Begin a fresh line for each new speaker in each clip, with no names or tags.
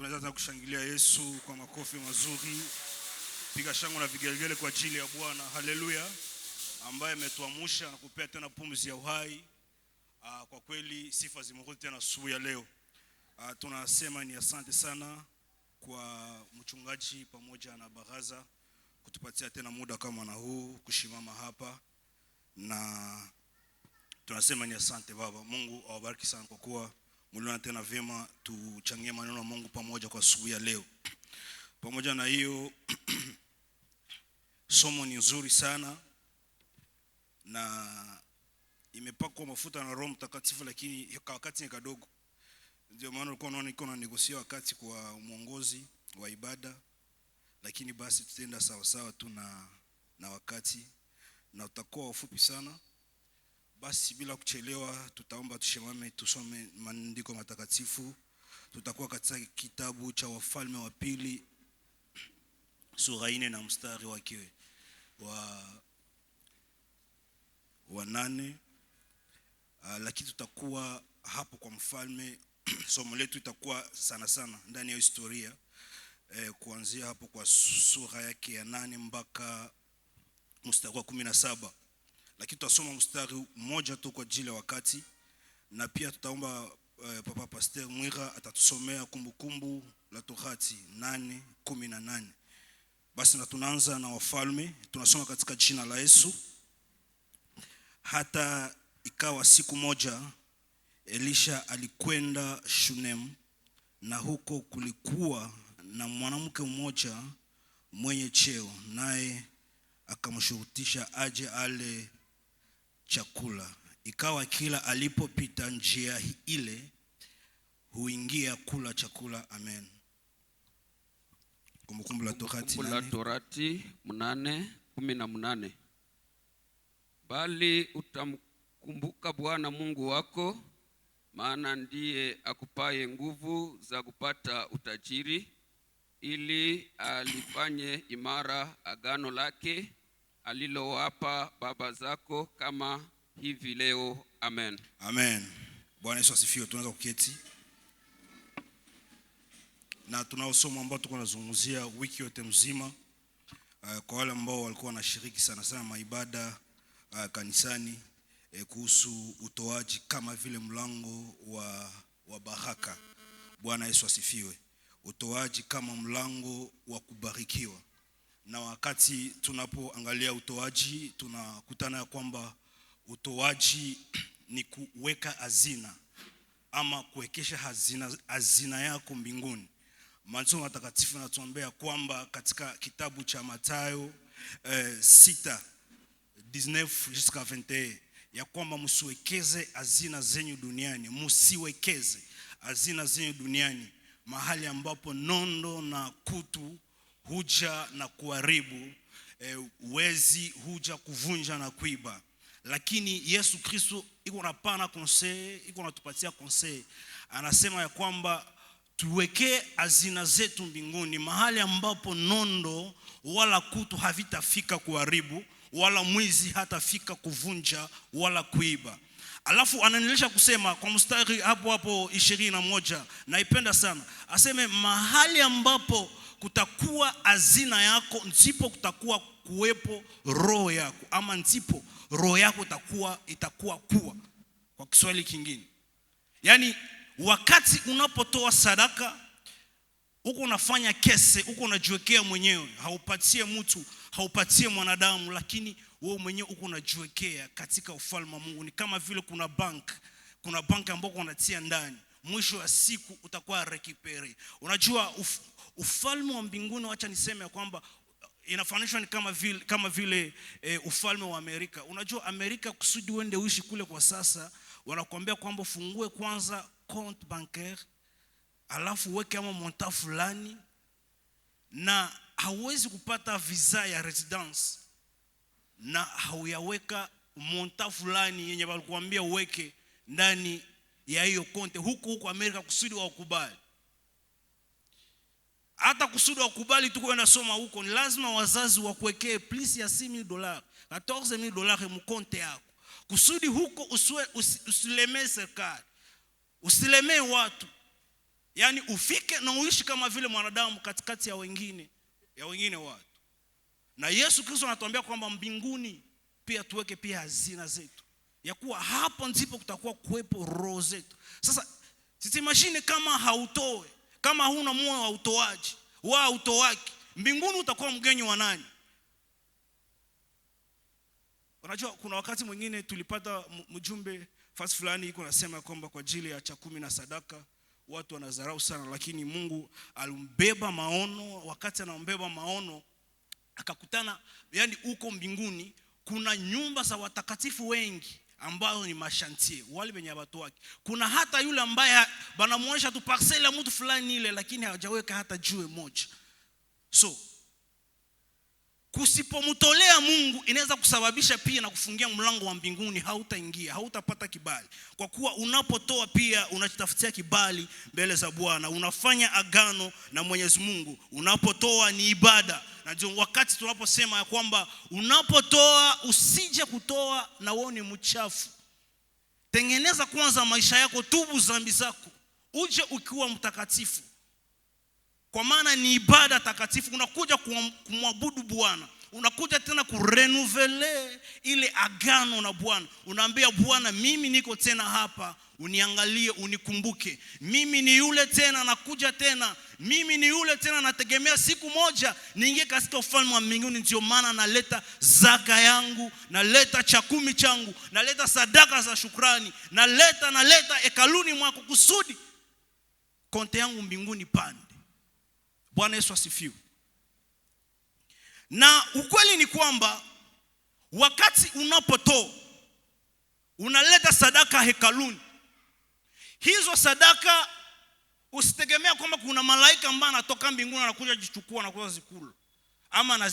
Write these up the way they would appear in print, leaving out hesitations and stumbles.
Tunaweza kushangilia Yesu kwa makofi mazuri. Piga shangwe na vigelegele kwa ajili ya Bwana. Haleluya. Ambaye ametuamsha na kupea tena pumzi ya uhai. Kwa kweli sifa zimrudi tena asubuhi ya leo. Tunasema ni asante sana kwa mchungaji pamoja na baraza kutupatia tena muda kama na huu kushimama hapa, na tunasema ni asante Baba. Mungu awabariki sana kwa kuwa mliona tena vyema tuchangie maneno ya Mungu pamoja kwa asubuhi ya leo. Pamoja na hiyo somo ni nzuri sana na imepakwa mafuta na Roho Mtakatifu, lakini wakati ni kadogo. Ndio maana ulikuwa unaona niko na negosia wakati kwa mwongozi wa ibada, lakini basi tutenda sawa sawa tu na wakati, na utakuwa ufupi sana. Basi bila kuchelewa tutaomba tushimame tusome maandiko matakatifu. Tutakuwa katika kitabu cha Wafalme wa pili sura 4 na mstari wake wa 8. Lakini tutakuwa hapo kwa mfalme. Somo letu itakuwa sana sana ndani ya historia, kuanzia hapo kwa sura yake ya 8 mpaka mstari wa 17. Lakini tutasoma mstari mmoja tu kwa ajili ya wakati, na pia tutaomba Papa Pastor Mwira atatusomea kumbukumbu la Torati 8:18. Basi na tunaanza na Wafalme. Tunasoma katika jina la Yesu. Hata ikawa siku moja Elisha alikwenda Shunem, na huko kulikuwa na mwanamke mmoja mwenye cheo, naye akamshurutisha aje ale chakula. Ikawa kila alipopita njia ile huingia kula chakula. Amen. Kumbukumbu la Torati
8:18. Bali utamkumbuka Bwana Mungu wako, maana ndiye akupaye nguvu za kupata utajiri, ili alifanye imara agano lake alilowapa baba zako kama hivi leo. Amen.
Amen. Bwana Yesu asifiwe. Tunaweza kuketi. Na tunao somo ambao tulikuwa tunazungumzia wiki yote mzima, kwa wale ambao walikuwa wanashiriki sana sana maibada kanisani, kuhusu utoaji kama vile mlango wa baraka. Bwana Yesu asifiwe. Utoaji kama mlango wa kubarikiwa. Na wakati tunapoangalia utoaji, tunakutana ya kwamba utoaji ni kuweka hazina ama kuwekesha hazina yako mbinguni. Maandiko matakatifu yanatuambia kwamba katika kitabu cha Mathayo 6:19-21 ya kwamba msiwekeze hazina zenyu duniani, msiwekeze hazina zenyu duniani, mahali ambapo nondo na kutu huja na kuharibu, wezi huja kuvunja na kuiba. Lakini Yesu Kristo iko napana conseil, iko natupatia conseil. Anasema ya kwamba tuweke hazina zetu mbinguni, mahali ambapo nondo wala kutu havitafika kuharibu, wala mwizi hatafika kuvunja wala kuiba. Alafu anaendelea kusema kwa mstari hapo 21, naipenda sana. Aseme mahali ambapo kutakuwa hazina yako, ndipo kutakuwa kuwepo roho yako, ama ndipo roho yako itakuwa kuwa. Kwa Kiswahili kingine, yani wakati unapotoa sadaka, uko unafanya kese, uko unajiwekea mwenyewe, haupatie mtu, haupatie mwanadamu, lakini wewe mwenyewe uko unajiwekea katika ufalme wa Mungu. Ni kama vile kuna bank ambako unatia ndani, mwisho wa siku utakuwa recupere. Unajua ufalme wa mbinguni, acha niseme kwamba inafananishwa ni kama vile ufalme wa Amerika. Unajua Amerika, kusudi uende uishi kule kwa sasa, wanakuambia kwamba fungue kwanza compte bancaire, alafu weke ama monta fulani, na hauwezi kupata visa ya residence na hauyaweka monta fulani yenye walikuambia uweke ndani ya hiyo konte huko Amerika, kusudi wa ukubali. Hata kusudi wa ukubali tu kwenda soma huko, ni lazima wazazi wakuwekee plus ya $6,000, $14,000 mkonte yako, kusudi huko usilemee serikali, usilemee watu. Yaani ufike na uishi kama vile mwanadamu katikati ya wengine watu. Na Yesu Kristo anatuambia kwamba mbinguni pia tuweke pia hazina zetu, ya kuwa hapo ndipo kutakuwa kuwepo roho zetu. Sasa sisi mashine kama hautoe, kama huna moyo wa utoaji, wa utoaki, mbinguni utakuwa mgeni wa nani? Unajua kuna wakati mwingine tulipata mjumbe fasi fulani iko nasema kwamba kwa ajili ya cha 10 na sadaka watu wanadharau sana, lakini Mungu alimbeba maono. Wakati anambeba maono akakutana, yani uko mbinguni kuna nyumba za watakatifu wengi ambao ni mashantie, wale wenye watu wake. Kuna hata yule ambaye banamuonyesha tu parcela ya mtu fulani ile, lakini hajaweka hata jiwe moja. So kusipomtolea Mungu inaweza kusababisha pia na kufungia mlango wa mbinguni, hautaingia, hautapata kibali. Kwa kuwa unapotoa pia unajitafutia kibali mbele za Bwana, unafanya agano na Mwenyezi Mungu. Unapotoa ni ibada. Na ndio wakati tunaposema ya kwamba unapotoa usije kutoa na uone mchafu. Tengeneza kwanza maisha yako, tubu dhambi zako, uje ukiwa mtakatifu. Kwa maana ni ibada takatifu, unakuja kumwabudu Bwana. Unakuja tena kurenuvele ile agano na Bwana. Unaambia Bwana, mimi niko tena hapa, uniangalie, unikumbuke. Mimi ni yule tena, nakuja tena. Mimi ni yule tena, nategemea siku moja niingie katika ufalme wa mbinguni. Ndio maana naleta zaka yangu, naleta cha 10 changu, naleta sadaka za shukrani, naleta hekaluni mwako kusudi konte yangu mbinguni pande. Bwana Yesu asifiwe. Na ukweli ni kwamba wakati unapotoa, unaleta sadaka hekaluni, hizo sadaka usitegemea kwamba kuna malaika ambaye anatoka mbinguni anakuja kuzichukua na kuzikula ama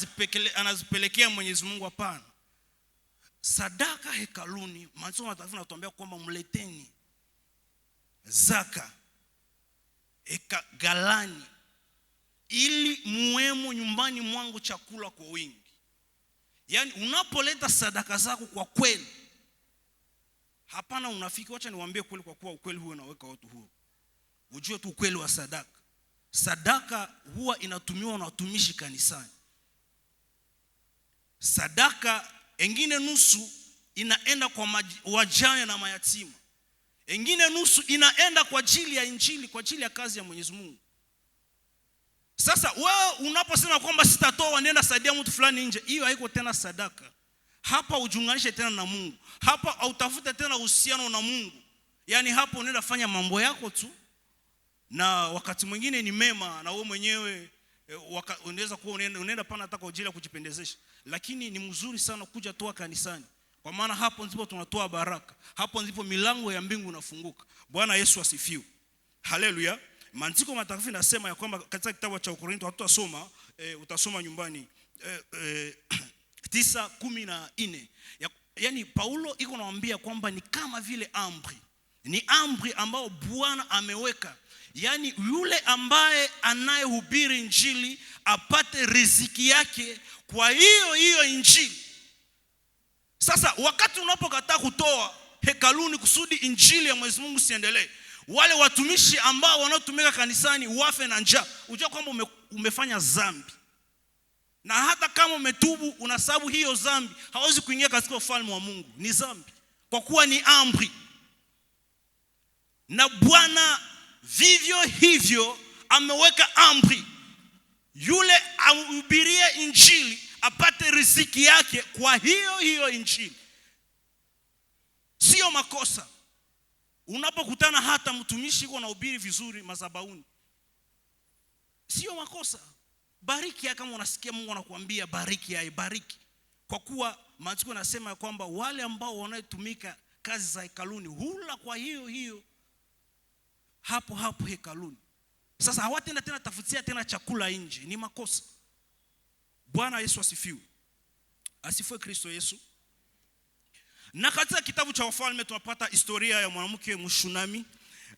anazipelekea Mwenyezi Mungu. Hapana. Sadaka hekaluni, masomo matakatifu yanatuambia kwamba mleteni zaka galani, ili muwemo nyumbani mwangu chakula kwa wingi. Yaani unapoleta sadaka zako kwa kweli, hapana unafiki. Wacha niwaambie kweli, kwa kuwa ukweli huo unaweka watu huru. Ujue tu ukweli wa sadaka. Sadaka huwa inatumiwa na watumishi kanisani. Sadaka engine nusu inaenda kwa wajane na mayatima. Engine nusu inaenda kwa ajili ya injili, kwa ajili ya kazi ya Mwenyezi Mungu. Sasa wewe unaposema kwamba sitatoa nenda saidia mtu fulani nje, hiyo haiko tena sadaka. Hapa ujunganishe tena na Mungu. Hapa utafute tena uhusiano na Mungu. Yaani hapo unaenda fanya mambo yako tu. Na wakati mwingine ni mema na wewe mwenyewe unaweza kuwa unaenda pana hata kwa ajili ya kujipendezesha. Lakini ni mzuri sana kuja toa kanisani. Kwa maana hapo ndipo tunatoa baraka. Hapo ndipo milango ya mbingu inafunguka. Bwana Yesu asifiwe. Haleluya. Maandiko matakatifu yanasema ya kwamba katika kitabu cha Wakorintho, hatutasoma, utasoma nyumbani, 9:14. Yaani Paulo iko anawaambia kwamba ni kama vile amri. Ni amri ambao Bwana ameweka. Yaani yule ambaye anayehubiri injili apate riziki yake kwa hiyo injili. Sasa wakati unapokataa kutoa hekaluni kusudi injili ya Mwenyezi Mungu siendelee, wale watumishi ambao wanaotumika kanisani wafe na njaa, unajua kwamba umefanya dhambi. Na hata kama umetubu, unasababu hiyo dhambi, hawezi kuingia katika ufalme wa Mungu. Ni dhambi kwa kuwa ni amri. Na Bwana vivyo hivyo ameweka amri, yule ahubirie injili apate riziki yake kwa hiyo injili. Sio makosa unapokutana hata mtumishi yuko anahubiri vizuri madhabahuni. Sio makosa. Bariki kama unasikia Mungu anakuambia bariki, bariki. Kwa kuwa maandiko yanasema kwamba wale ambao wanaotumika kazi za hekaluni hula kwa hiyo hapo hekaluni. Sasa hawatenda tena tafutia tena chakula nje, ni makosa. Bwana Yesu asifiwe. Asifiwe Kristo Yesu. Na katika kitabu cha Wafalme tunapata historia ya mwanamke Mshunami,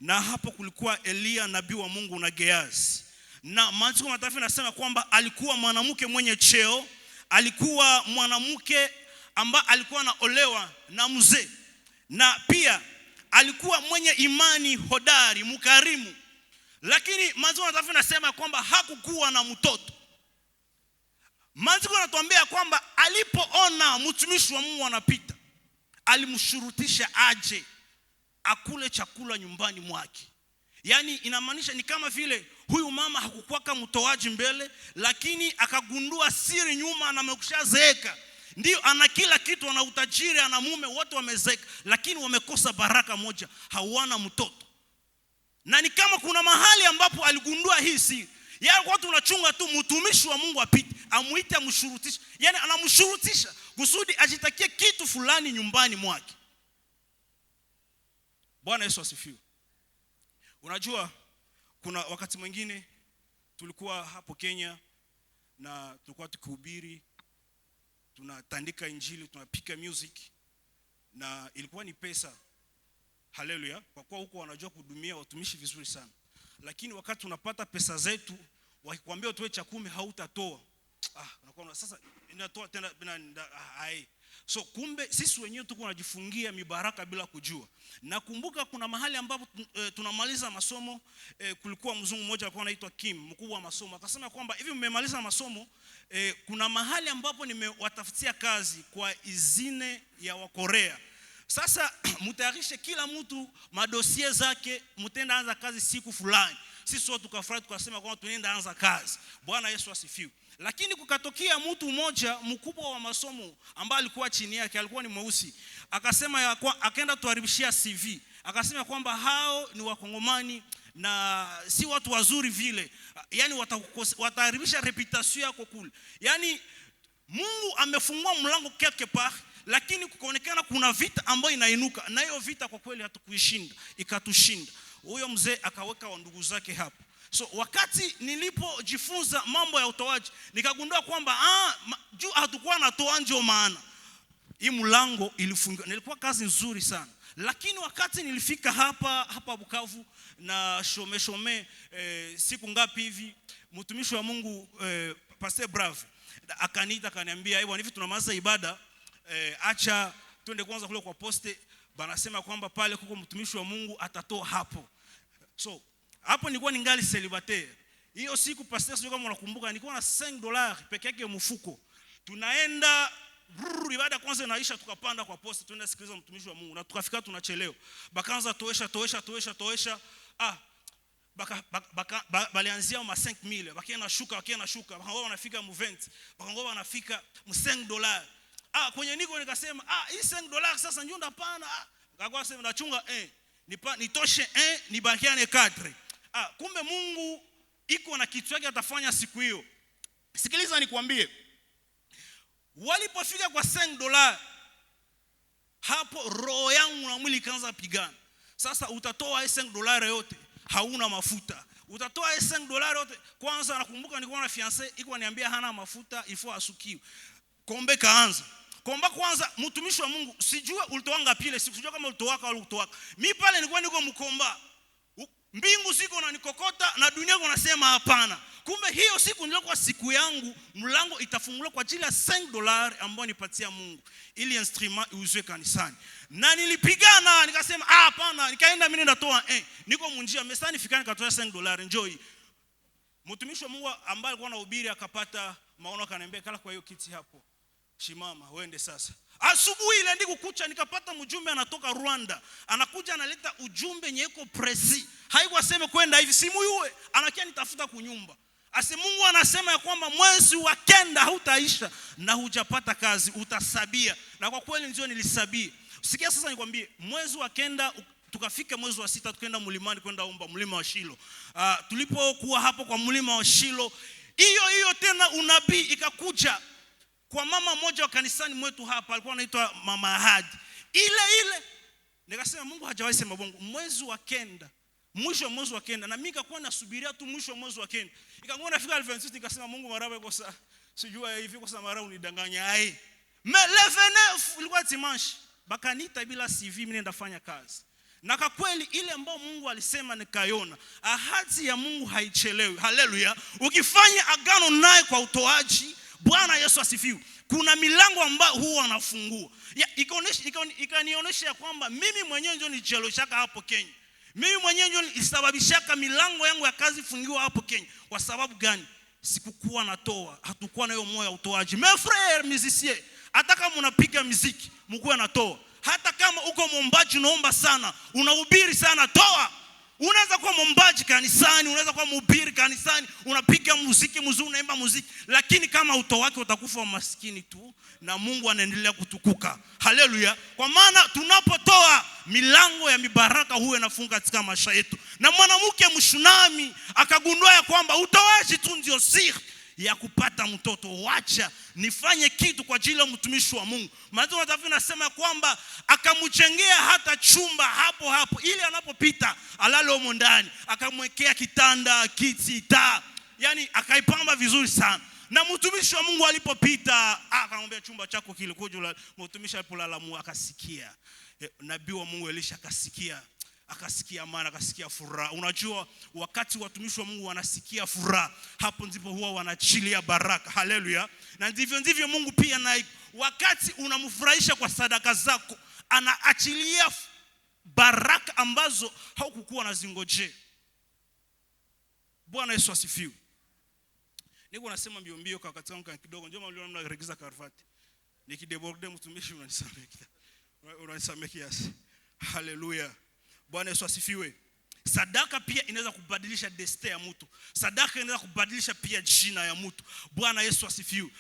na hapo kulikuwa Elia nabii wa Mungu na Gehazi. Na maandiko matakatifu yanasema kwamba alikuwa mwanamke mwenye cheo, alikuwa mwanamke ambaye alikuwa anaolewa na mzee, na pia alikuwa mwenye imani hodari, mkarimu. Lakini maandiko yanasema kwamba hakukuwa na mtoto. Maandiko yanatuambia kwamba alipoona mtumishi wa Mungu anapita, alimshurutisha aje akule chakula nyumbani mwake. Yaani inamaanisha ni kama vile huyu mama hakukuwa mtoaji mbele, lakini akagundua siri nyuma na amekushazeeka. Ndio ana kila kitu, ana utajiri, ana mume, wote wamezeeka, lakini wamekosa baraka moja, hawana mtoto. Na ni kama kuna mahali ambapo aligundua hii siri. Yaani watu unachunga tu mtumishi wa Mungu apite, amuite amshurutisha. Yaani anamshurutisha kusudi ajitakie kitu fulani nyumbani mwake. Bwana Yesu asifiwe. Unajua kuna wakati mwingine tulikuwa hapo Kenya na tulikuwa tukihubiri, tunatandika injili, tunapika music, na ilikuwa ni pesa. Haleluya. Kwa kuwa huko wanajua kuhudumia watumishi vizuri sana. Lakini wakati unapata pesa zetu, wakikwambia utoe cha 10 hautatoa. Unakuwa sasa inatoa tena hai. So kumbe sisi wenyewe tuko tunajifungia mibaraka bila kujua. Nakumbuka kuna mahali ambapo tunamaliza masomo, kulikuwa mzungu mmoja alikuwa anaitwa Kim, mkubwa wa masomo. Akasema kwamba hivi mmemaliza masomo, kuna mahali ambapo nimewatafutia kazi kwa izine ya Wakorea. Sasa mtayarishe kila mtu madosie zake, mtenda anza kazi siku fulani. Sisi wote tukafurahi tukasema kwamba tunaenda anza kazi. Bwana Yesu asifiwe. Lakini kukatokea mtu mmoja mkubwa wa masomo ambaye alikuwa chini yake, alikuwa ni mweusi. Akasema akaenda tuharibishia CV. Akasema kwamba hao ni Wakongomani na si watu wazuri vile. Yaani wataharibisha reputation yako kule. Yaani Mungu amefungua mlango quelque part, lakini kukaonekana kuna vita ambayo inainuka, na hiyo vita kwa kweli hatukuishinda, ikatushinda. Huyo mzee akaweka wa ndugu zake hapo. So wakati nilipojifunza mambo ya utoaji, nikagundua kwamba juu hatakuwa natoa ndio maana hii mlango ilifungiwa. Nilikuwa kazi nzuri sana. Lakini wakati nilifika hapa Bukavu na shome siku ngapi hivi, mtumishi wa Mungu Pastor Bravo akaniita akaniambia, hivi tunamaliza ibada, acha twende kwanza kule kwa poste, banasema kwamba pale kuko mtumishi wa Mungu atatoa hapo. So hapo nilikuwa ningali celibataire. Hiyo siku pastor, sio kama unakumbuka, nilikuwa na $5 peke yake mfuko. Tunaenda ibada kwanza inaisha, tukapanda kwa poste tunaenda sikiliza mtumishi wa Mungu, na tukafika tunachelewa. Bakaanza toesha. Balianzia ma 5000, bakienda shuka, bakangoma wanafika mu 20, bakangoma wanafika mu $5. Kwenye niko nikasema hii $5 sasa ndio ndapana. Akakuwa sema nachunga nitoshe nibakiane 4. Kumbe Mungu iko na kitu yake atafanya siku hiyo. Sikiliza nikwambie, walipofika kwa $5, hapo roho yangu na mwili kaanza pigana. Sasa utatoa $5 yote, hauna mafuta. Utatoa $5 yote. Kwanza nakumbuka nilikuwa na fiancé, iko niambia hana mafuta, ifo asukiwe. Kombe kaanza. Komba kwanza, mtumishi wa Mungu, sijua ulitoanga pile, sijua kama ulitowaka au ulitowaka. Mimi pale nilikuwa niko mkomba. Mbingu siko na nikokota na dunia inasema hapana. Kumbe hiyo siku nilikuwa siku yangu, mlango itafunguliwa kwa ajili ya $5 ambao nipatia Mungu ili instrument iuzwe kanisani. Na nilipigana, nikasema hapana, nikaenda mimi natoa niko munjia mesani fikani katoa $5 enjoy. Mtumishi wa Mungu ambaye alikuwa anahubiri akapata maono, akaniambia kala kwa hiyo kiti hapo, shimama uende sasa. Asubuhi ile ndiko kucha nikapata mjumbe anatoka Rwanda. Anakuja analeta ujumbe nyeko presi. Haikuwa sema kwenda hivi, simu yue anakia nitafuta kunyumba. Ase Mungu anasema ya kwamba mwezi wa 9 hautaisha na hujapata kazi, utasabia. Na kwa kweli ndio nilisabia. Sikia sasa nikwambie, mwezi wa 9 tukafika mwezi wa 6 tukaenda mlimani kwenda omba mlima wa Shilo. Tulipokuwa hapo kwa mlima wa Shilo, hiyo tena unabii ikakuja kwa mama moja wa kanisani mwetu hapa, alikuwa anaitwa Mama Ahadi. Ile nikasema Mungu hajawahi sema bongo. Mwezi wa 9, mwisho wa mwezi wa 9, na mimi nikakuwa nasubiria tu mwisho wa mwezi wa 9. Ikaanguka nafika 26, nikasema Mungu marabe kosa. Sijua hivi kosa mara unidanganya Mais le 29 ilikuwa dimanche. Bakaniita bila CV, mimi nenda fanya kazi. Na kwa kweli ile ambao Mungu alisema nikaiona. Ahadi ya Mungu haichelewi. Haleluya. Ukifanya agano naye kwa utoaji, Bwana Yesu asifiwe, kuna milango ambayo huwa anafungua. Ikanionyesha kwamba mimi mwenyewe ndio nicheloshaka hapo Kenya. Mimi mwenyewe ndio nilisababishaka milango yangu ya kazi fungiwa hapo Kenya. Kwa sababu gani? Sikukuwa natoa, hatukuwa na hiyo moyo wa utoaji. Mes frères musiciens, hata kama unapiga muziki, mkuwe natoa. Hata kama uko mwombaji unaomba sana, unahubiri sana, toa. Unaweza kuwa mwombaji kanisani, unaweza kuwa mhubiri kanisani, unapiga muziki mzuri, unaimba muziki, lakini kama utowake utakufa maskini tu na Mungu anaendelea kutukuka. Haleluya. Kwa maana tunapotoa, milango ya mibaraka huwa inafunga katika maisha yetu. Na mwanamke Mshunami akagundua ya kwamba utoaji tu ndio siri ya kupata mtoto. Wacha nifanye kitu kwa ajili ya mtumishi wa Mungu. Maana watafi nasema kwamba akamjengea hata chumba hapo hapo ili anapopita alale humo ndani, akamwekea kitanda, kiti, taa, yani akaipamba vizuri sana. Na mtumishi wa Mungu alipopita akamwambia chumba chako kile kuja, mtumishi alipolala akasikia. Nabii wa Mungu Elisha akasikia amani, akasikia furaha. Unajua wakati watumishi wa Mungu wanasikia furaha, hapo ndipo huwa wanaachilia baraka. Haleluya. Na ndivyo Mungu pia na wakati unamfurahisha kwa sadaka zako, anaachilia baraka ambazo haukukuwa unazingoje. Bwana Yesu asifiwe. Niko nasema mbio kwa wakati wangu kidogo, ndio maana mliona mnaregeza karfati. Nikideborde mtumishi unanisamehe kiasi. Haleluya. Bwana Yesu asifiwe. Sadaka pia inaweza kubadilisha destiny ya mtu. Sadaka inaweza kubadilisha pia jina ya mtu. Bwana Yesu asifiwe.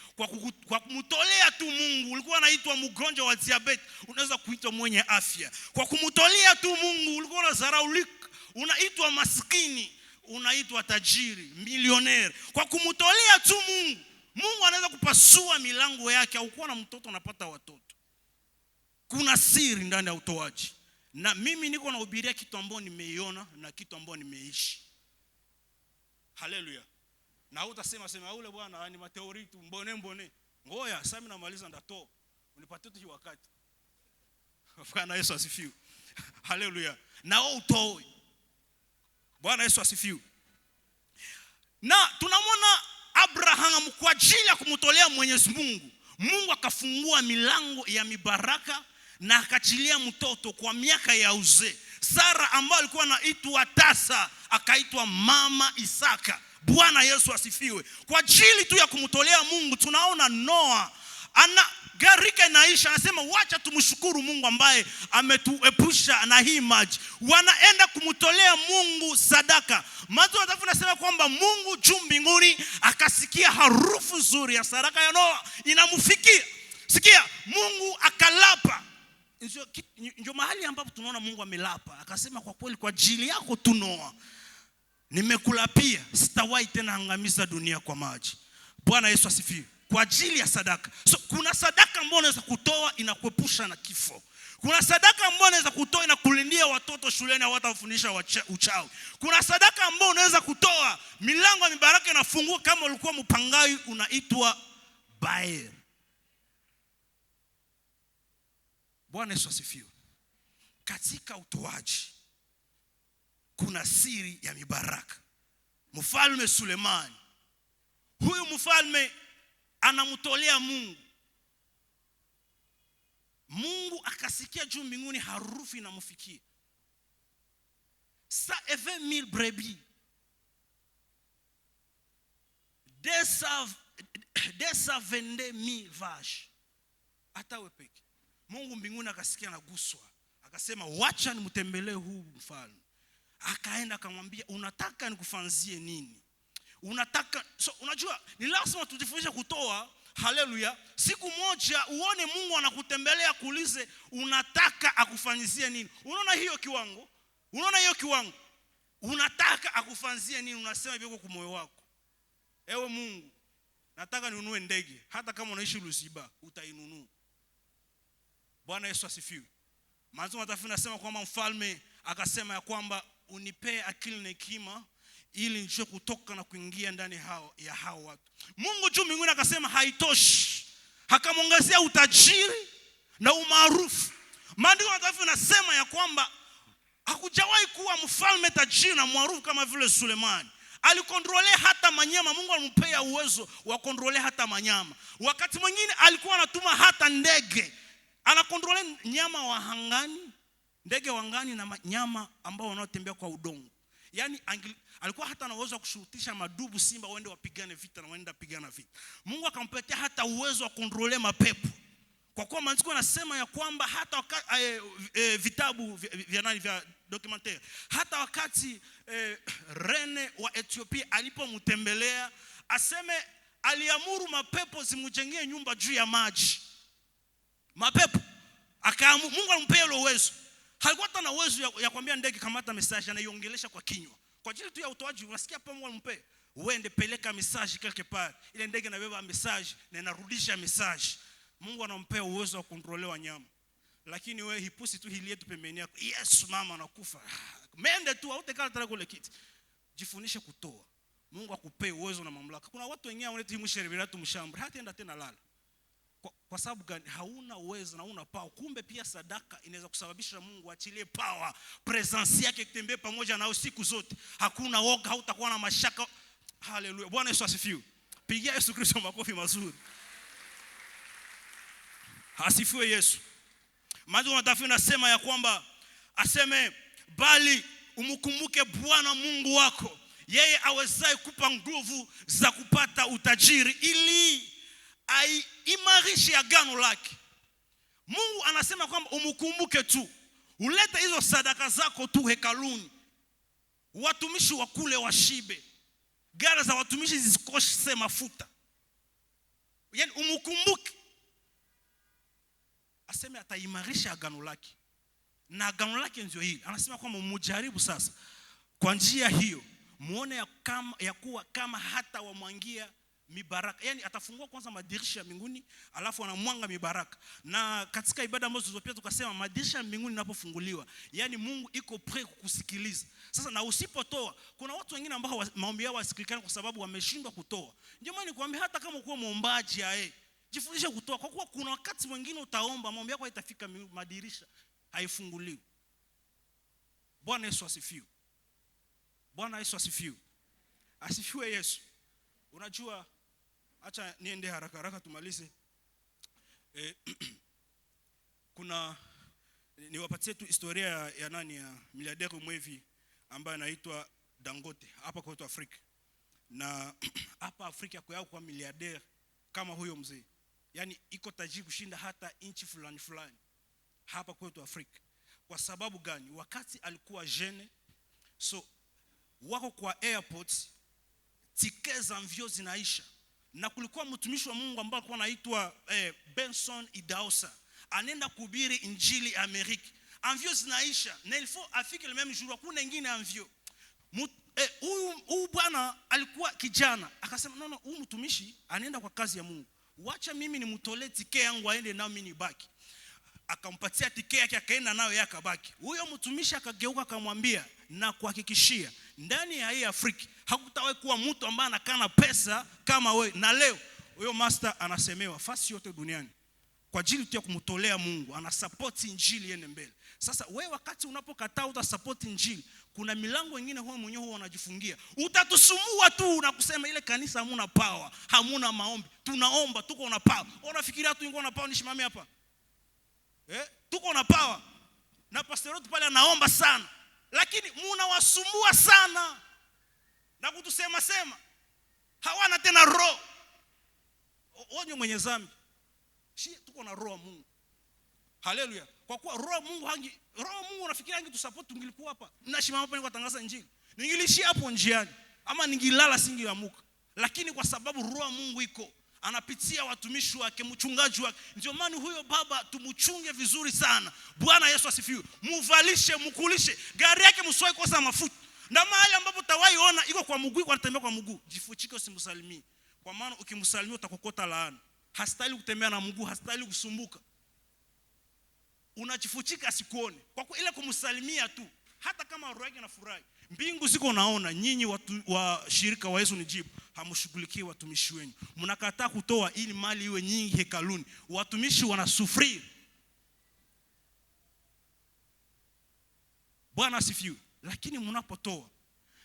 Kwa kumtolea tu Mungu, ulikuwa unaitwa mgonjwa wa diabetes, unaweza kuitwa mwenye afya. Kwa kumtolea tu Mungu, ulikuwa unadharaulika, unaitwa maskini, unaitwa tajiri, milioneri. Kwa kumtolea tu Mungu, Mungu anaweza kupasua milango yake. Au kuwa na mtoto unapata watoto. Kuna siri ndani ya utoaji. Na mimi niko nahubiria kitu ambacho nimeiona na kitu ambacho nimeishi. Haleluya. Na utasema ule bwana ni mateori tu, mbone. Ngoja sasa mimi namaliza ndatoa. Unipatie tu wakati. Bwana Yesu asifiwe. Haleluya. Na utoe. Bwana Yesu asifiwe. Na tunamwona Abraham kwa ajili ya kumtolea Mwenyezi Mungu, Mungu akafungua milango ya mibaraka na akachilia mtoto kwa miaka ya uzee. Sara ambaye alikuwa anaitwa tasa akaitwa mama Isaka. Bwana Yesu asifiwe. Kwa ajili tu ya kumtolea Mungu, tunaona Noa gharika inaisha, anasema wacha tumshukuru Mungu ambaye ametuepusha na hii maji. Wanaenda kumtolea Mungu sadaka. Maana wanasema kwamba Mungu juu mbinguni akasikia harufu nzuri ya sadaka ya Noa inamfikia. Sikia, Mungu akalapa. Ndio mahali ambapo tunaona Mungu amelapa. Akasema kwa kweli kwa ajili yako tu Noa, nimekulapia, sitawahi tena angamiza dunia kwa maji. Bwana Yesu asifiwe. Kwa ajili ya sadaka. So kuna sadaka ambayo unaweza kutoa inakuepusha na kifo. Kuna sadaka ambayo unaweza kutoa inakulindia watoto shuleni hawatafundisha uchawi. Kuna sadaka ambayo unaweza kutoa milango ya mibaraka inafungua kama ulikuwa mpangai unaitwa Baer. Bwana Yesu asifiwe. Katika utoaji kuna siri ya mibaraka. Mfalme Sulemani, huyu mfalme anamtolea Mungu. Mungu akasikia juu mbinguni harufu inamfikia. 120,000 brebis, 222,000 vaches. Hata wewe peke. Mungu mbinguni akasikia naguswa. Akasema wacha nimtembelee huu mfalme. Akaenda akamwambia unataka nikufanzie nini? Unajua ni lazima tujifunze kutoa. Haleluya. Siku moja uone Mungu anakutembelea kuulize unataka akufanyizie nini? Unaona hiyo kiwango? Unataka akufanyizie nini? Unasema hivyo kwa moyo wako. Ewe Mungu, nataka ninunue ndege. Hata kama unaishi Lusiba, utainunua. Bwana Yesu asifiwe. Maana matafi nasema kwamba mfalme akasema ya kwamba unipee akili na hekima ili nijue kutoka na kuingia ndani ya hao watu. Mungu juu mbinguni akasema haitoshi. Akamwongezea utajiri na umaarufu. Maandiko matafi nasema ya kwamba hakujawahi kuwa mfalme tajiri na maarufu kama vile Sulemani. Alikontrolea hata manyama. Mungu alimpea uwezo wa kontrolea hata manyama. Wakati mwingine alikuwa anatuma hata ndege. Anakontrolea nyama wa hangani, ndege wangani na nyama ambao wanaotembea kwa udongo. Yaani alikuwa hata na uwezo wa kushurutisha madubu simba waende wapigane vita na waenda pigana vita. Mungu akampatia hata uwezo wa kontrole mapepo. Kwa kuwa maandiko yanasema ya kwamba hata vitabu vya documentaire, hata wakati Rene wa Ethiopia alipomtembelea, aseme aliamuru mapepo zimujengee nyumba juu ya maji. Mapepo Mungu alimpea ile uwezo. Halikuwa hata na uwezo ya kuambia ndege kamata message, anaiongelesha kwa kinywa. Kwa ajili tu ya utoaji, unasikia hapa Mungu alimpea, uende peleka message quelque part. Ile ndege inabeba message na inarudisha message. Mungu anampea uwezo wa kontrole wanyama. Lakini wewe hipusi tu hili yetu pembeni yako. Yes, mama anakufa. Mende tu hautekala tena kule kiti. Jifunishe kutoa. Mungu akupee uwezo na mamlaka. Kuna watu wengine wanaita himusherebera tu mshamba, hataenda tena lala. Kwa sababu gani? Hauna uwezo na una power. Kumbe pia sadaka inaweza kusababisha Mungu achilie power, presence yake itembee pamoja na siku zote. Hakuna woga, hautakuwa na mashaka. Haleluya. Bwana Yesu asifiwe. Pigia Yesu Kristo makofi mazuri. Asifiwe Yesu. Maandiko matakatifu yanasema ya kwamba aseme bali umkumbuke Bwana Mungu wako, yeye awezaye kupa nguvu za kupata utajiri ili aimarishe agano lake. Mungu anasema kwamba umkumbuke tu. Ulete hizo sadaka zako tu hekaluni. Watumishi wakule washibe. Gari za watumishi zisikose mafuta. Yaani umkumbuke. Aseme ataimarisha agano lake. Na agano lake ndio hili. Anasema kwamba mujaribu sasa. Kwa njia hiyo muone ya kuwa kama hata wamwangia mibaraka. Yaani atafungua kwanza madirisha ya mbinguni, alafu anamwanga mibaraka. Na katika ibada ambazo zilizopita tukasema madirisha ya mbinguni yanapofunguliwa, yaani Mungu iko pre kukusikiliza. Sasa na usipotoa, kuna watu wengine ambao maombi yao hasikilikani kwa sababu wameshindwa kutoa. Ndio maana nikwambia hata kama uko muombaji jifundishe kutoa, kwa kuwa kuna wakati mwingine utaomba maombi yako haitafika, madirisha haifunguliwi. Bwana Yesu asifiwe. Bwana Yesu asifiwe. Asifiwe Yesu. Unajua, acha niende haraka haraka tumalize. Kuna niwapatie tu historia ya nani, ya miliarderi mwevi ambaye anaitwa Dangote hapa kwetu Afrika. Na hapa Afrika kwa miliarderi kama huyo mzee, yani iko tajiri kushinda hata nchi fulani fulani hapa kwetu Afrika. Kwa sababu gani? Wakati alikuwa jeune, so wako kwa airport, tiketi za mvio zinaisha, na kulikuwa mtumishi wa Mungu ambaye alikuwa anaitwa Benson Idahosa, anaenda kuhubiri injili Amerika. Mvio zinaisha na ilifo afike le même jour, kuna nyingine mvio. Huyu bwana alikuwa kijana, akasema no, huyu mtumishi anaenda kwa kazi ya Mungu, wacha mimi nimtolee tiketi yangu aende nao mimi nibaki. Akampatia tiketi yake, akaenda nayo yake akabaki. Huyo mtumishi akageuka akamwambia, na kuhakikishia ndani ya hii Afrika hakutawahi kuwa mtu ambaye anakana pesa kama wewe. Na leo huyo master anasemewa fasi yote duniani kwa ajili tu ya kumtolea Mungu, ana support injili iende mbele. Sasa wewe wakati unapokataa utasupport injili, kuna milango mingine wewe mwenyewe unajifungia. Utatusumua tu na kusema ile kanisa hamuna power, hamuna maombi. Tunaomba tuko na power. Unafikiria tu uko na power nishimame hapa? Tuko na power. Na pastor wetu pale anaomba sana, lakini mnawasumbua sana na kutusema sema. Hawana tena roho. Onyo mwenye dhambi. Tuko na roho Mungu. Haleluya. Kwa kuwa roho Mungu unafikiria ange tusupport tungilikuwa hapa. Nashimama hapa nikatangaza injili. Ningilishia hapo njiani ama ningilala singeamuka. Lakini kwa sababu roho Mungu iko, anapitia watumishi wake, mchungaji wake. Ndio maana huyo baba tumuchunge vizuri sana. Bwana Yesu asifiwe. Muvalishe, mkulishe. Gari yake mswahi kosa mafuta. Na mahali ambapo tawaiona iko kwa mguu, kwa anatembea kwa mguu, jifuchike usimsalimie. Kwa maana ukimsalimia utakokota laana. Hastahili kutembea na mguu, hastahili kusumbuka. Unajifuchika asikuone. Kwa kuwa ile kumsalimia tu, hata kama roho yake inafurahi. Mbingu ziko naona, nyinyi watu wa shirika wa Yesu nijibu, hamshughulikie watumishi wenu. Mnakataa kutoa ili mali iwe nyingi hekaluni. Watumishi wanasufiri. Bwana asifiwe. Lakini mnapotoa,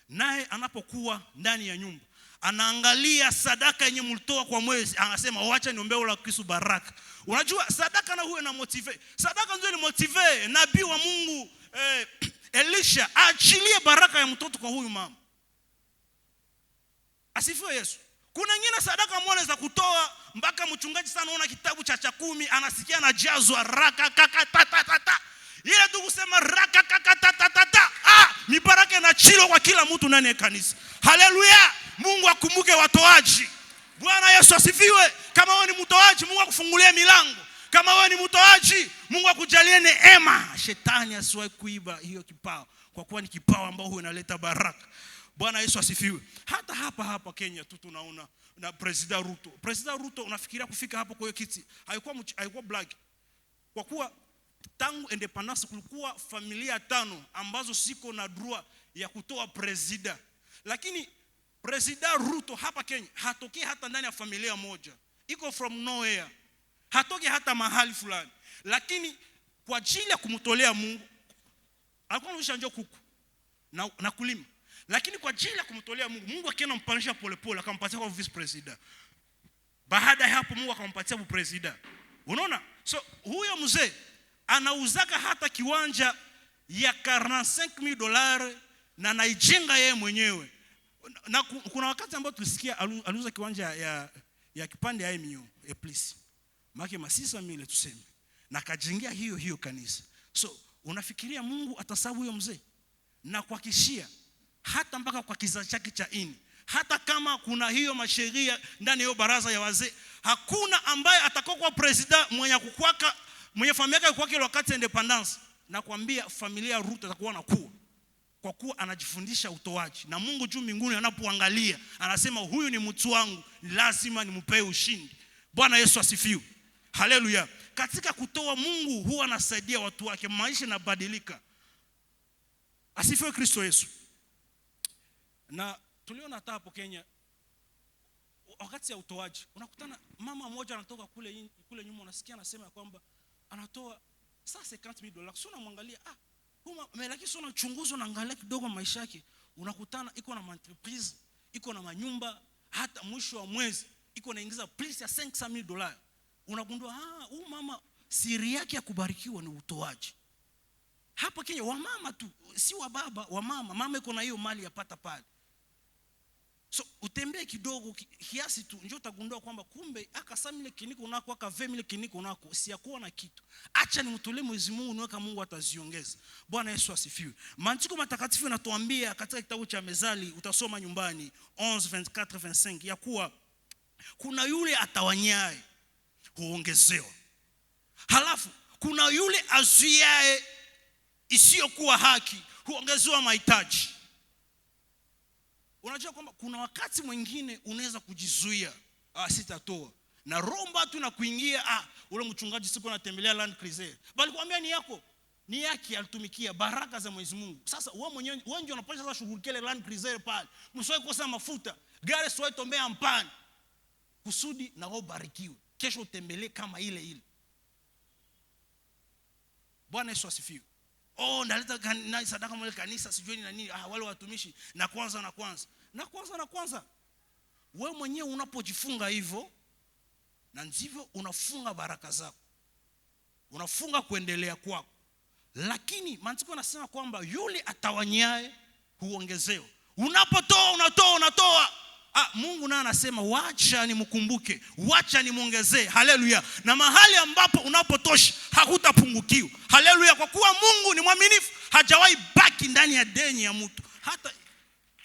naye anapokuwa ndani ya nyumba, anaangalia sadaka yenye mlitoa kwa mwezi, anasema wacha niombee ula Kristo baraka. Unajua sadaka na huwe na motive. Sadaka ndio ni motive nabii wa Mungu Elisha aachilie baraka ya mtoto kwa huyu mama. Asifiwe Yesu. Kuna nyingine sadaka mwone za kutoa mpaka mchungaji sana unaona kitabu cha 10 anasikia anajazwa raka kaka. Ile tu kusema raka kaka ni baraka na chilo kwa kila mtu ndani ya kanisa. Haleluya. Mungu akumbuke watoaji. Bwana Yesu asifiwe. Kama wewe ni mtoaji, Mungu akufungulie milango. Kama wewe ni mtoaji, Mungu akujalie neema. Shetani asiwahi kuiba hiyo kipawa, kwa kuwa ni kipawa ambao huwa inaleta baraka. Bwana Yesu asifiwe. Hata hapa Kenya tu tunaona na President Ruto. President Ruto unafikiria kufika hapo kwa hiyo kiti, haikuwa black. Kwa kuwa tangu independence kulikuwa familia 5 ambazo siko na droit ya kutoa president. Lakini President Ruto hapa Kenya hatoki hata ndani ya familia moja. Iko from nowhere. Hatoki hata mahali fulani. Lakini kwa ajili ya kumtolea Mungu alikuwa anashanja kuku na kulima. Lakini kwa ajili ya kumtolea Mungu, Mungu akaenda mpanisha polepole akampatia kwa vice president. Baada ya hapo Mungu akampatia kwa president. Unaona? So huyo mzee anauzaka hata kiwanja ya $45,000 na anaijenga yeye mwenyewe. Na kuna wakati ambao tulisikia aliuza kiwanja ya kipande ya MU please. Maki masisa mile tuseme. Na kajengea hiyo kanisa. So unafikiria Mungu atasabu huyo mzee? Na kuhakikishia hata mpaka kwa kizazi chake cha ini, hata kama kuna hiyo masheria ndani ya baraza ya wazee, hakuna ambaye atakokuwa president mwenye familia yake kwa kile wakati independence. Na kuambia familia Ruto atakuwa nakuwa, kwa kuwa anajifundisha utoaji. Na Mungu juu mbinguni anapoangalia anasema huyu ni mtu wangu, lazima nimpe ushindi. Bwana Yesu asifiwe. Haleluya. Katika kutoa Mungu huwa anasaidia watu wake, maisha yanabadilika. Asifiwe Kristo Yesu. Na tuliona hata hapo Kenya wakati ya utoaji, unakutana mama mmoja anatoka kule nyuma, unasikia anasema kwamba anatoa sasa $50,000. Sio unamwangalia lakini sio unachunguza, unaangalia kidogo maisha yake, unakutana iko na entreprise, iko na manyumba, hata mwisho wa mwezi iko naingiza plus ya $500,000. Unagundua huyu mama siri yake ya kubarikiwa ni utoaji. Hapa Kenya wamama tu, si wa baba, mama iko na hiyo mali yapata pale. So utembee kidogo kiasi tu njoo utagundua kwamba kumbe akasamile kiniko unako akavemile kiniko unako siyakuwa na kitu. Acha nimtolee Mwenyezi Mungu, niweka Mungu ataziongeza. Bwana Yesu asifiwe. Maandiko matakatifu yanatuambia katika kitabu cha Mezali, utasoma nyumbani 11:24-25 ya kuwa kuna yule atawanyaye huongezewa. Halafu kuna yule azuiaye isiyokuwa haki huongezewa mahitaji. Unajua kwamba kuna wakati mwingine unaweza kujizuia, sitatoa. Na romba tu na kuingia, ule mchungaji siku anatembelea Land Cruiser. Bali kuambia ni yako, ni yake alitumikia baraka za Mwenyezi Mungu. Sasa wewe mwenyewe ndio unapaswa sasa shughulikia ile Land Cruiser pale. Msiwahi kukosa mafuta, gari siwahi tombea mpani. Kusudi na wao barikiwe. Kesho utembelee kama ile. Bwana Yesu asifiwe. Ndaleta na sadaka mwele kanisa sijui na nini, wale watumishi na kwanza. Wewe mwenyewe unapojifunga hivyo, na ndivyo unafunga baraka zako. Unafunga kuendelea kwako. Lakini maandiko yanasema kwamba yule atawanyaye huongezewa. Unapotoa unatoa. Mungu naye anasema wacha nimkumbuke, wacha nimuongezee. Haleluya. Na mahali ambapo unapotosha hakutapungukiwa. Haleluya. Kwa kuwa Mungu ni mwaminifu, hajawahi baki ndani ya deni ya mtu. Hata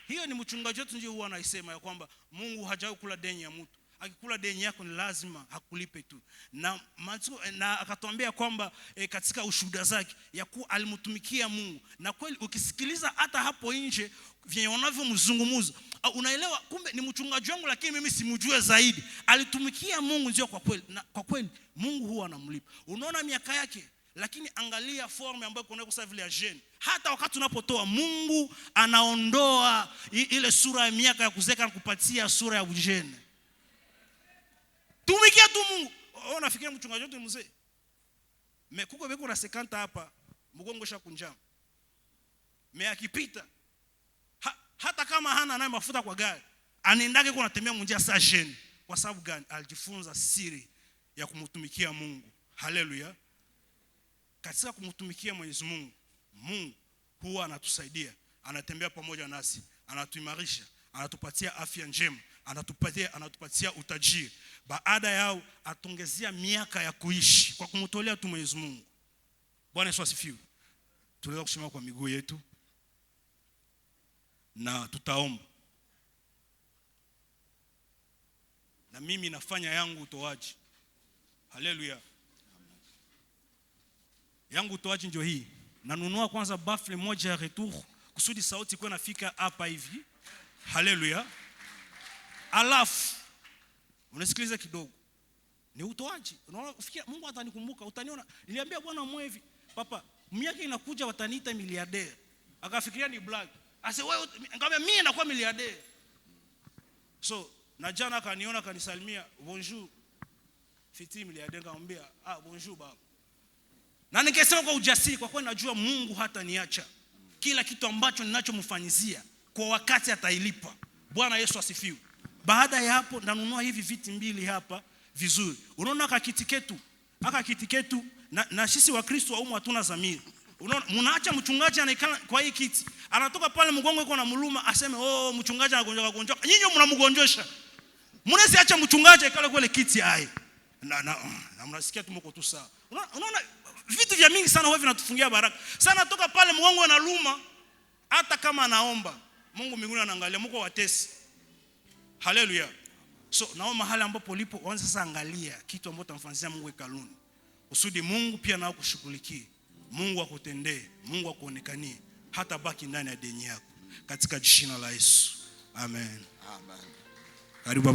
hiyo ni mchungaji wetu ndio huwa anaisema ya kwamba Mungu hajawahi kula deni ya mtu. Akikula deni yako ni lazima hakulipe tu. Na akatuambia kwamba katika ushuhuda zake ya kuwa alimtumikia Mungu. Na kweli ukisikiliza hata hapo nje vyenye wanavyomzungumza, unaelewa kumbe ni mchungaji wangu lakini mimi simjue zaidi. Alitumikia Mungu ndio kwa kweli. Na kwa kweli Mungu huwa anamlipa. Unaona miaka yake, lakini angalia form ambayo kuna kwa vile ya jeune. Hata wakati unapotoa Mungu anaondoa ile sura ya miaka ya kuzeka na kupatia sura ya ujene. Tumikia tu Mungu. Unafikiria mchungaji wetu mzee? Mekuko beko na 50 hapa, mgongo shakunjama. Akipita hata kama hana naye mafuta kwa gari, anaendake kwa natembea munjia saa jeune. Kwa sababu gani? Alijifunza siri ya kumtumikia Mungu. Haleluya. Katika kumtumikia Mwenyezi Mungu, Mungu huwa anatusaidia, anatembea pamoja nasi, anatuimarisha, anatupatia afya njema, anatupatia utajiri. Baada yao atongezea miaka ya kuishi kwa kumtolea tu Mwenyezi Mungu. Bwana Yesu asifiwe. Tunaweza kusimama kwa miguu yetu na tutaomba. Na mimi nafanya yangu utoaji. Haleluya. Yangu utoaji ndio hii. Nanunua kwanza bafle moja ya retour kusudi sauti kwa nafika hapa hivi. Haleluya. Alafu unasikiliza kidogo. Ni utoaji. Unaona ufikia Mungu atanikumbuka, utaniona. Niliambia Bwana mwevi, papa, miaka inakuja wataniita miliardaire. Akafikiria ni black. Ase wewe ngambia mimi nakuwa miliardaire. So na jana akaniona akanisalimia, bonjour. Fiti miliardaire, nikamwambia bonjour baba. Na nikisema kwa ujasiri, kwa kuwa najua Mungu hata niacha. Kila kitu ambacho ninachomfanyizia kwa wakati atailipa. Bwana Yesu asifiwe. Baada ya hapo nanunua hivi viti mbili hapa vizuri. Unaona aka kiti ketu na sisi wa Kristo wa umu hatuna dhamiri. Unaona mnaacha mchungaji anaikana kwa hii kiti. Anatoka pale mgongo iko na muluma aseme mchungaji anagonjoka. Nyinyi mnamgonjesha. Mnaweza acha mchungaji ikale kwa ile kiti hai. Na mnasikia tumoko tu sawa. Unaona vitu vya mingi sana huwa vinatufungia baraka. Sana toka pale mgongo analuma hata kama anaomba. Mungu mbinguni anaangalia, mko watesi. Haleluya. So nao mahali ambapo ulipo anza sasa angalia kitu ambacho utamfanyia Mungu hekaluni. Usudi Mungu pia nao kushughulikie. Mungu akutendee, Mungu akuonekanie, hata baki ndani ya deni yako katika jina la Yesu. Amen.
Amen.
Karibu.